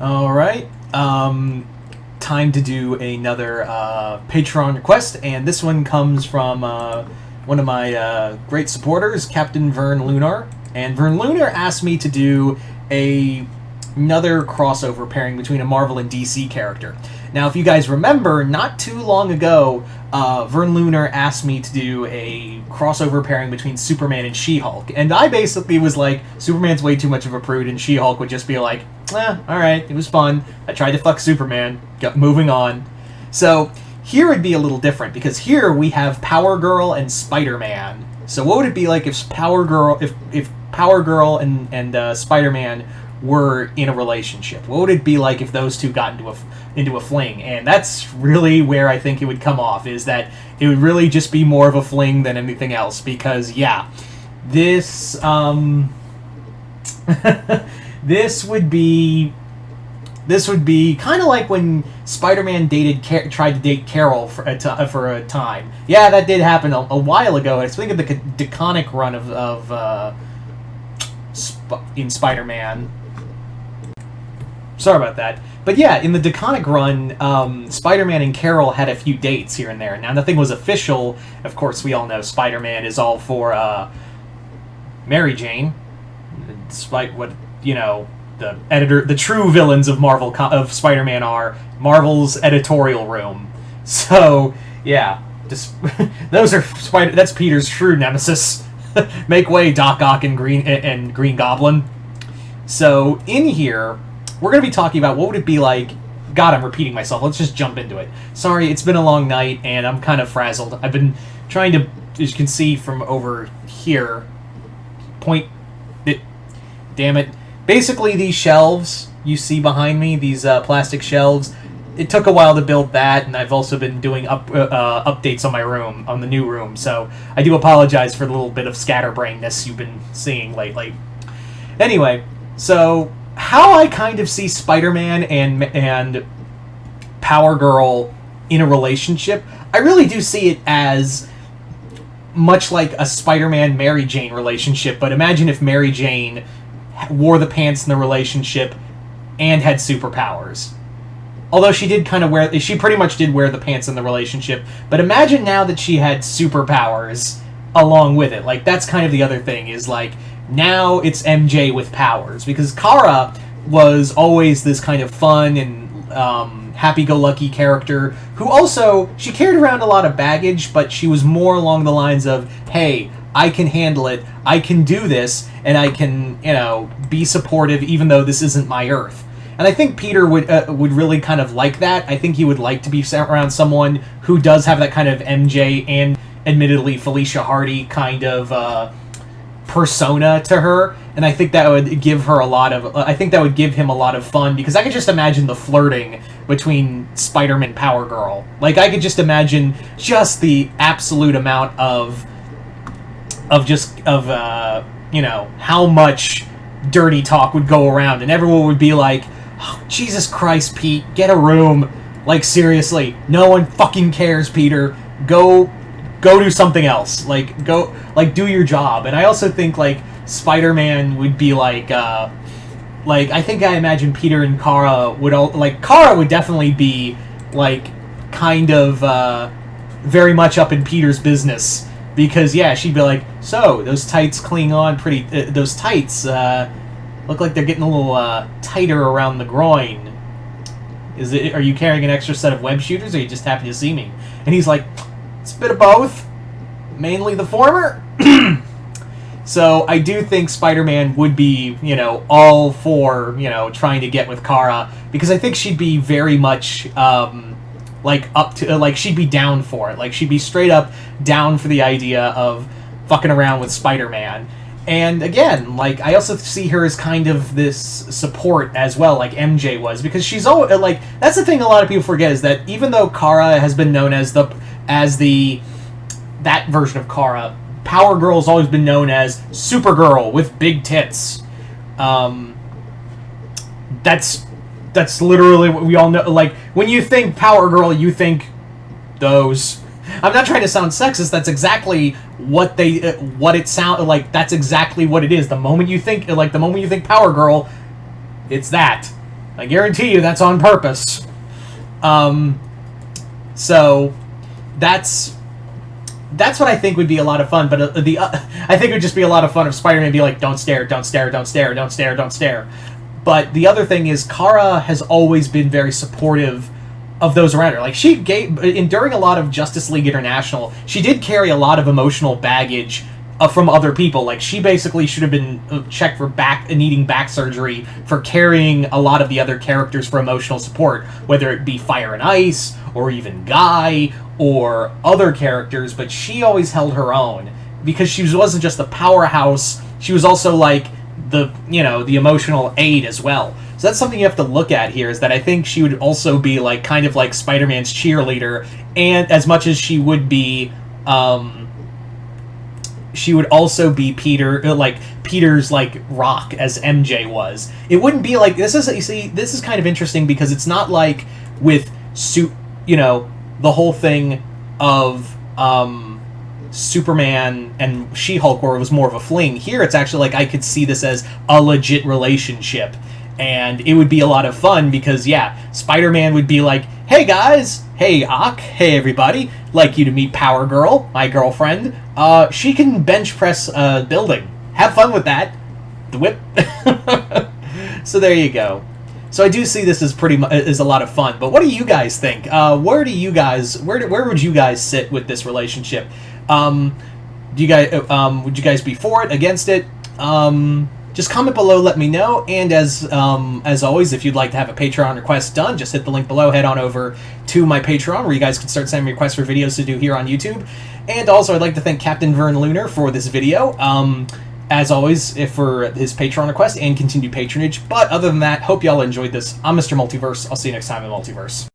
Alright, time to do another Patreon request, and this one comes from one of my great supporters, Captain Vern Lunar. And Vern Lunar asked me to do another crossover pairing between a Marvel and DC character. Now, if you guys remember, not too long ago, Vern Lunar asked me to do a crossover pairing between Superman and She-Hulk. And I basically was like, Superman's way too much of a prude, and She-Hulk would just be like, alright, it was fun. I tried to fuck Superman. Moving on. So, here it'd be a little different, because here we have Powergirl and Spider-Man. So what would it be like if Powergirl and Spider-Man were in a relationship? What would it be like if those two got into a fling? And that's really where I think it would come off, is that it would really just be more of a fling than anything else, because yeah, this this would be kind of like when Spider-Man tried to date Carol for a time. Yeah, that did happen a while ago. I think of the Deconic run in Spider-Man. Sorry about that. But yeah, in the Deconic run, Spider-Man and Carol had a few dates here and there. Now, nothing was official. Of course, we all know Spider-Man is all for Mary Jane, despite what, the true villains of of Spider-Man are Marvel's editorial room. So, yeah, just that's Peter's true nemesis. Make way, Doc Ock and Green Goblin. So, in here, we're going to be talking about what would it be like. God, I'm repeating myself. Let's just jump into it. Sorry, it's been a long night, and I'm kind of frazzled. I've been trying to, as you can see from over here, damn it. Basically, these shelves you see behind me, these plastic shelves, it took a while to build that, and I've also been doing updates on my room, on the new room, so I do apologize for the little bit of scatterbrainness you've been seeing lately. Anyway, so how I kind of see Spider-Man and Powergirl in a relationship, I really do see it as much like a Spider-Man-Mary Jane relationship, but imagine if Mary Jane wore the pants in the relationship and had superpowers. Although she pretty much did wear the pants in the relationship, but imagine now that she had superpowers along with it. Like, that's kind of the other thing, is like, now it's MJ with powers, because Kara was always this kind of fun and happy-go-lucky character who also, she carried around a lot of baggage, but she was more along the lines of, hey, I can handle it, I can do this, and I can, be supportive even though this isn't my Earth. And I think Peter would really kind of like that. I think he would like to be around someone who does have that kind of MJ and, admittedly, Felicia Hardy kind of persona to her. And I think that would give her I think that would give him a lot of fun, because I could just imagine the flirting between Spider-Man and Powergirl. Like, I could just imagine just the absolute amount of how much dirty talk would go around, and everyone would be like, oh, Jesus Christ, Pete, get a room. Like, seriously, no one fucking cares, Peter. Go do something else. Do your job. And I also think, Spider-Man would be I imagine Peter and Kara Kara would definitely be, kind of, very much up in Peter's business. Because, yeah, she'd be like, so, those tights cling on pretty... those tights, look like they're getting a little, tighter around the groin. Are you carrying an extra set of web shooters, or are you just happy to see me? And he's like, it's a bit of both. Mainly the former. So, I do think Spider-Man would be, all for, trying to get with Kara. Because I think she'd be very much, she'd be down for it. She'd be straight up down for the idea of fucking around with Spider-Man. And again, I also see her as kind of this support as well, like MJ was, because she's always, that's the thing a lot of people forget, is that even though Kara has been known as that version of Kara, Powergirl's always been known as Supergirl with big tits. That's literally what we all know. When you think Powergirl, you think those. I'm not trying to sound sexist. That's exactly what it sound like. That's exactly what it is. The moment you think Powergirl, it's that. I guarantee you that's on purpose. So that's what I think would be a lot of fun. But I think it would just be a lot of fun if Spider-Man be like, don't stare, don't stare, don't stare, don't stare, don't stare. But the other thing is, Kara has always been very supportive of those around her. Like, she during a lot of Justice League International, she did carry a lot of emotional baggage from other people. Like, she basically should have been checked for needing back surgery for carrying a lot of the other characters for emotional support, whether it be Fire and Ice, or even Guy, or other characters, but she always held her own, because she wasn't just the powerhouse, she was also, like, the emotional aid as well. So that's something you have to look at here, is that I think she would also be, like, kind of like Spider-Man's cheerleader, and as much as she would be, she would also be Peter's, like, rock, as MJ was. It wouldn't be like, this is kind of interesting, because it's not like with the whole thing of, Superman and She-Hulk, where it was more of a fling. Here it's actually like, I could see this as a legit relationship, and it would be a lot of fun, because Spider-Man would be like, hey guys, hey Ock, hey everybody, like you to meet Powergirl, my girlfriend. She can bench press a building. Have fun with that. The whip. So there you go. So I do see this as as a lot of fun. But what do you guys think? Where would you guys sit with this relationship? Would you guys be for it, against it? Just comment below, let me know. And as always, if you'd like to have a Patreon request done, just hit the link below. Head on over to my Patreon, where you guys can start sending me requests for videos to do here on YouTube. And also, I'd like to thank Captain Vern Lunar for this video. As always, for his Patreon request and continued patronage. But other than that, hope y'all enjoyed this. I'm Mr. Multiverse. I'll see you next time in the Multiverse.